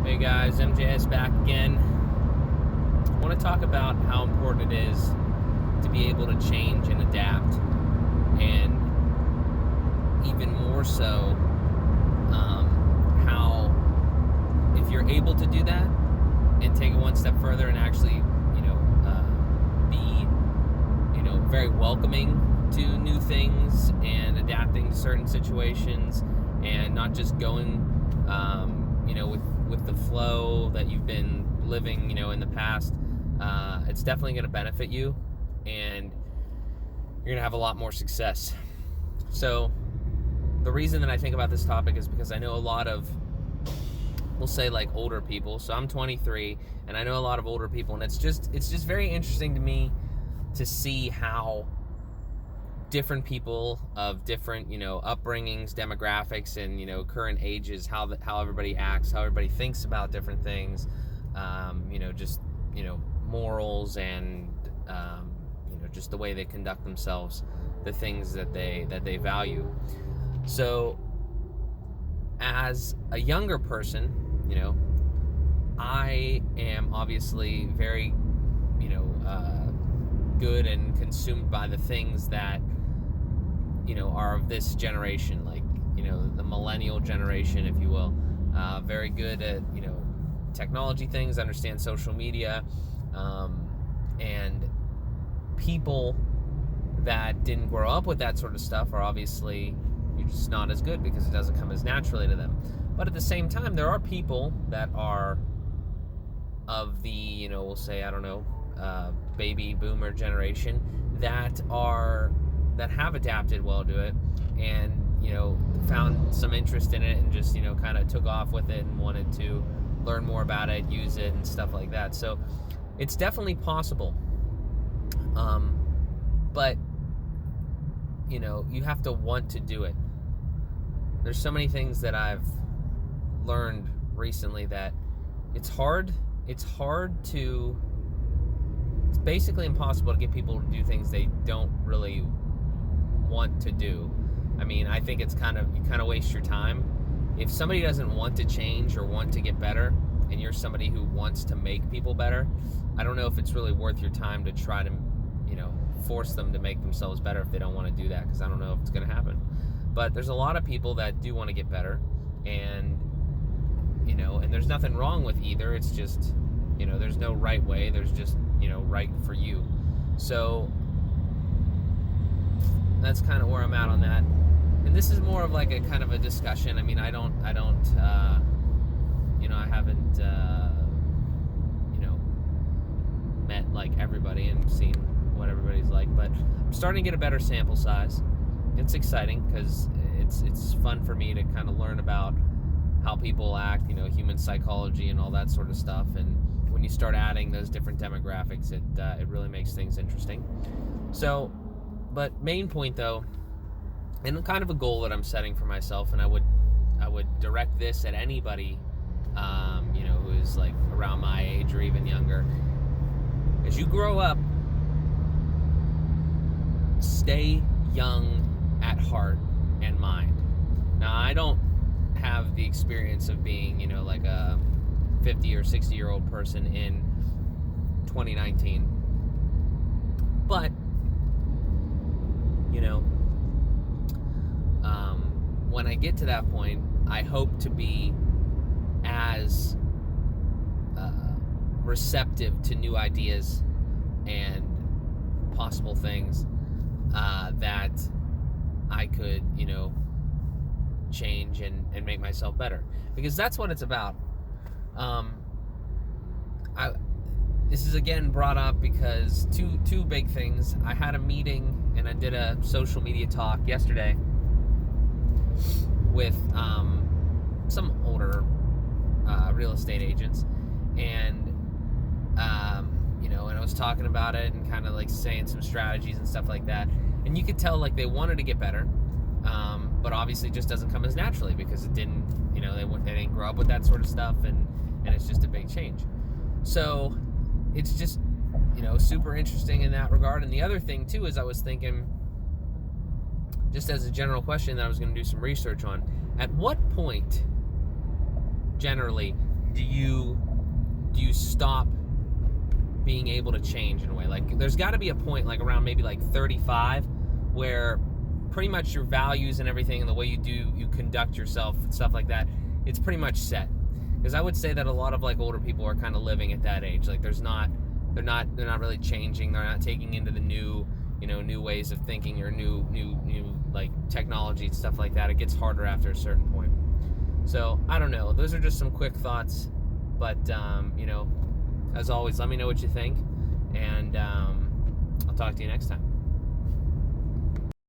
Hey guys, MJS back again. I want to talk about how important it is to be able to change and adapt, and even more so, how if you're able to do that and take it one step further and actually, be, very welcoming to new things and adapting to certain situations, and not just going, with the flow that you've been living, in the past. It's definitely going to benefit you, and you're going to have a lot more success. So the reason that I think about this topic is because I know a lot of, we'll say, like, older people. So I'm 23, and I know a lot of older people, and it's just very interesting to me to see how different people of different, upbringings, demographics, and, current ages, how everybody acts, how everybody thinks about different things, morals, and, just the way they conduct themselves, the things that they value. So as a younger person, I am obviously very, good and consumed by the things that, are of this generation, like, the millennial generation, if you will. Very good at, technology things, understand social media, and people that didn't grow up with that sort of stuff are obviously just not as good because it doesn't come as naturally to them. But at the same time, there are people that are of the, we'll say, baby boomer generation that have adapted well to it, and found some interest in it, and just kind of took off with it and wanted to learn more about it, use it, and stuff like that. So it's definitely possible, but you have to want to do it. There's so many things that I've learned recently that it's basically impossible to get people to do things they don't really want to do. I mean, I think you kind of waste your time. If somebody doesn't want to change or want to get better, and you're somebody who wants to make people better, I don't know if it's really worth your time to try to, force them to make themselves better if they don't want to do that, because I don't know if it's going to happen. But there's a lot of people that do want to get better, and, and there's nothing wrong with either. It's just, there's no right way. There's just, right for you. So that's kind of where I'm at on that. And this is more of like a kind of a discussion. I mean, I haven't, met like everybody and seen what everybody's like, but I'm starting to get a better sample size. It's exciting because it's fun for me to kind of learn about how people act, human psychology and all that sort of stuff. And when you start adding those different demographics, it really makes things interesting. So, but main point though, and kind of a goal that I'm setting for myself, and I would direct this at anybody, who is like around my age or even younger. As you grow up, stay young at heart and mind. Now, I don't have the experience of being, like a 50 or 60-year-old person in 2019. But, when I get to that point, I hope to be as receptive to new ideas and possible things that I could, change and make myself better, because that's what it's about. This is again brought up because two big things. I had a meeting and I did a social media talk yesterday with some older real estate agents, and and I was talking about it and kind of like saying some strategies and stuff like that, and you could tell like they wanted to get better, but obviously it just doesn't come as naturally because it didn't, they didn't grow up with that sort of stuff, and it's just a big change. So it's just, super interesting in that regard. And the other thing too is I was thinking, just as a general question that I was going to do some research on, at what point generally do you stop being able to change in a way? Like, there's got to be a point, like around maybe like 35, where pretty much your values and everything and the way you conduct yourself and stuff like that, it's pretty much set. Because I would say that a lot of like older people are kind of living at that age. Like, they're not really changing. They're not taking into the new ways of thinking or new like technology and stuff like that. It gets harder after a certain point. So I don't know. Those are just some quick thoughts, but as always, let me know what you think, and I'll talk to you next time.